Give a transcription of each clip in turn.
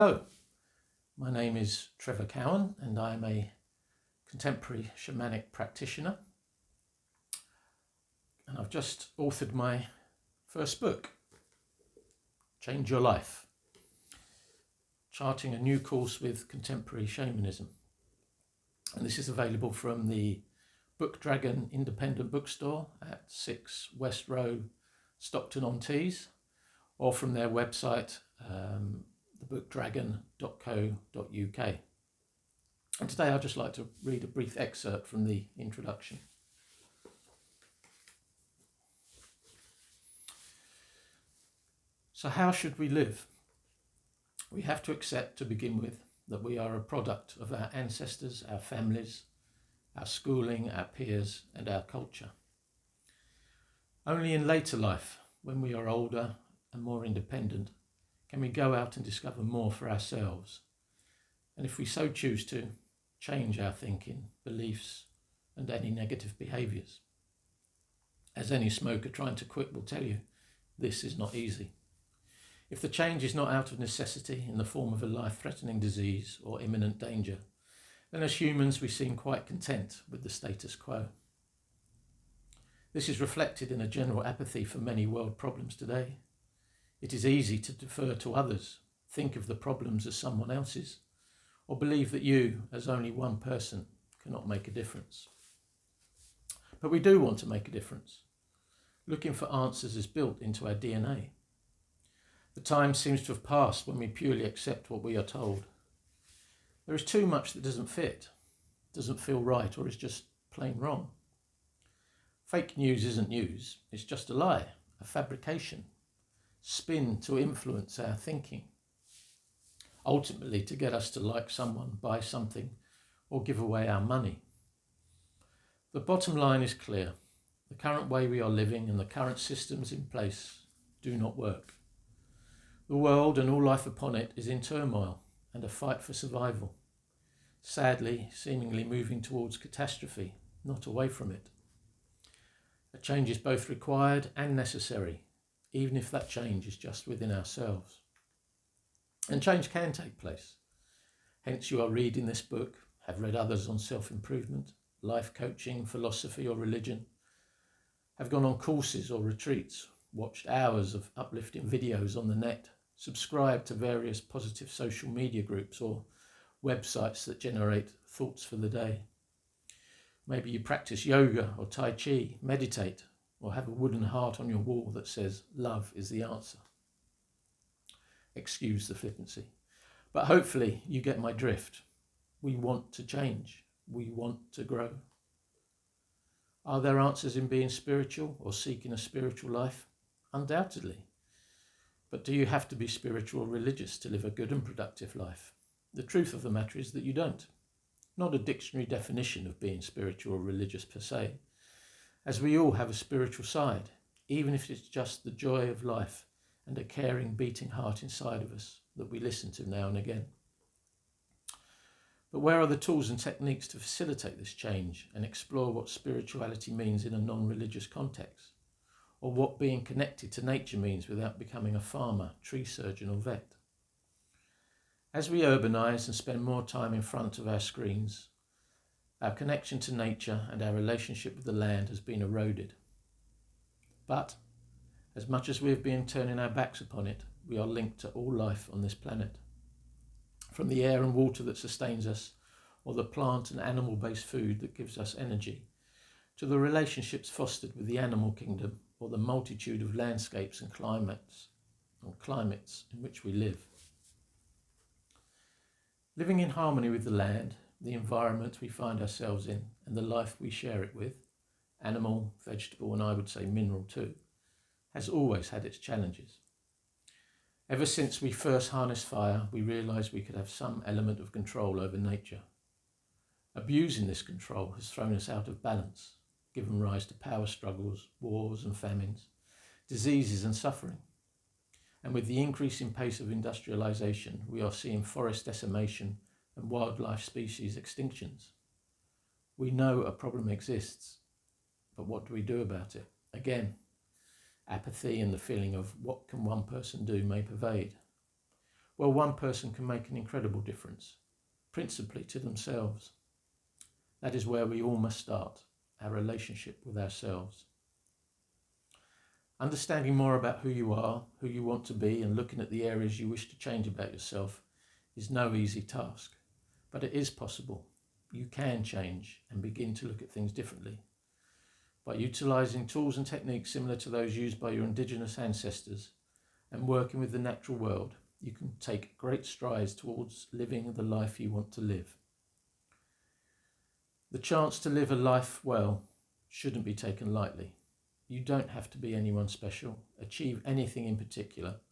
Hello, my name is Trevor Cowan and I'm a contemporary shamanic practitioner, and I've just authored my first book, Change Your Life, charting a new course with contemporary shamanism. And this is available from the Book Dragon independent bookstore at 6 West Row, Stockton-on-Tees, or from their website, thebookdragon.co.uk. And today I'd just like to read a brief excerpt from the introduction. So how should we live? We have to accept, to begin with, that we are a product of our ancestors, our families, our schooling, our peers, and our culture. Only in later life, when we are older and more independent, can we go out and discover more for ourselves, and if we so choose to, change our thinking, beliefs, and any negative behaviours. As any smoker trying to quit will tell you, this is not easy. If the change is not out of necessity in the form of a life-threatening disease or imminent danger, then as humans we seem quite content with the status quo. This is reflected in a general apathy for many world problems today. It is easy to defer to others, think of the problems as someone else's, or believe that you, as only one person, cannot make a difference. But we do want to make a difference. Looking for answers is built into our DNA. The time seems to have passed when we purely accept what we are told. There is too much that doesn't fit, doesn't feel right, or is just plain wrong. Fake news isn't news, it's just a lie, a fabrication, spin to influence our thinking, ultimately to get us to like someone, buy something, or give away our money. The bottom line is clear. The current way we are living and the current systems in place do not work. The world and all life upon it is in turmoil and a fight for survival. Sadly, seemingly moving towards catastrophe, not away from it. A change is both required and necessary, even if that change is just within ourselves. And change can take place. Hence you are reading this book, have read others on self-improvement, life coaching, philosophy or religion, have gone on courses or retreats, watched hours of uplifting videos on the net, subscribed to various positive social media groups or websites that generate thoughts for the day. Maybe you practice yoga or Tai Chi, meditate, or have a wooden heart on your wall that says, love is the answer. Excuse the flippancy. But hopefully you get my drift. We want to change. We want to grow. Are there answers in being spiritual or seeking a spiritual life? Undoubtedly. But do you have to be spiritual or religious to live a good and productive life? The truth of the matter is that you don't. Not a dictionary definition of being spiritual or religious per se, as we all have a spiritual side, even if it's just the joy of life and a caring, beating heart inside of us that we listen to now and again. But where are the tools and techniques to facilitate this change and explore what spirituality means in a non-religious context, or what being connected to nature means without becoming a farmer, tree surgeon or vet? As we urbanise and spend more time in front of our screens, our connection to nature and our relationship with the land has been eroded. But as much as we have been turning our backs upon it, we are linked to all life on this planet. From the air and water that sustains us, or the plant and animal-based food that gives us energy, to the relationships fostered with the animal kingdom, or the multitude of landscapes and climates in which we live. Living in harmony with the land, the environment we find ourselves in, and the life we share it with, animal, vegetable, and I would say mineral too, has always had its challenges. Ever since we first harnessed fire, we realised we could have some element of control over nature. Abusing this control has thrown us out of balance, given rise to power struggles, wars and famines, diseases and suffering. And with the increasing pace of industrialisation, we are seeing forest decimation and wildlife species extinctions. We know a problem exists, but what do we do about it? Again, apathy and the feeling of what can one person do may pervade. well, one person can make an incredible difference, principally to themselves. That is where we all must start, our relationship with ourselves. Understanding more about who you are, who you want to be, and looking at the areas you wish to change about yourself is no easy task, but it is possible. You can change and begin to look at things differently. By utilising tools and techniques similar to those used by your indigenous ancestors and working with the natural world, you can take great strides towards living the life you want to live. The chance to live a life well shouldn't be taken lightly. You don't have to be anyone special, achieve anything in particular,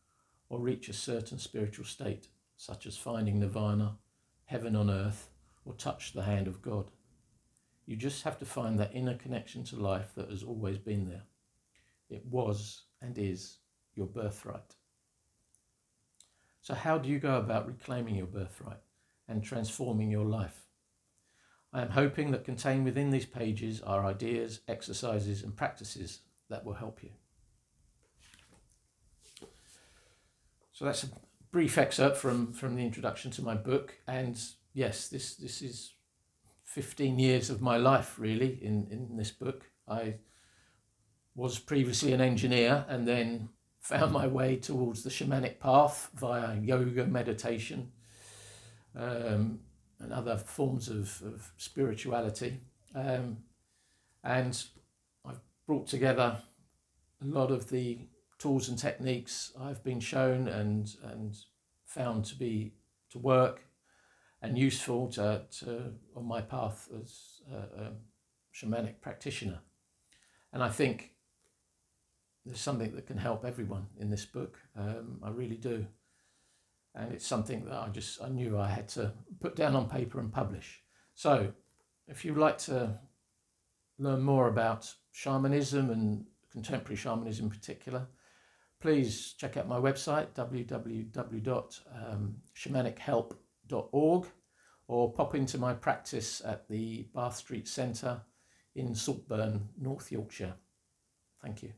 or reach a certain spiritual state, such as finding nirvana, heaven on earth, or touch the hand of God. You just have to find that inner connection to life that has always been there. It was and is your birthright. So how do you go about reclaiming your birthright and transforming your life? I am hoping that contained within these pages are ideas, exercises, and practices that will help you. So that's a brief excerpt from the introduction to my book. And yes, this is 15 years of my life, really, in this book. I was previously an engineer and then found my way towards the shamanic path via yoga, meditation, and other forms of spirituality. And I've brought together a lot of the tools and techniques I've been shown and found to work and useful on my path as a shamanic practitioner. And I think there's something that can help everyone in this book. I really do. And it's something that I knew I had to put down on paper and publish. So if you'd like to learn more about shamanism and contemporary shamanism in particular, please check out my website, www.shamanichealth.org, or pop into my practice at the Bath Street Centre in Saltburn, North Yorkshire. Thank you.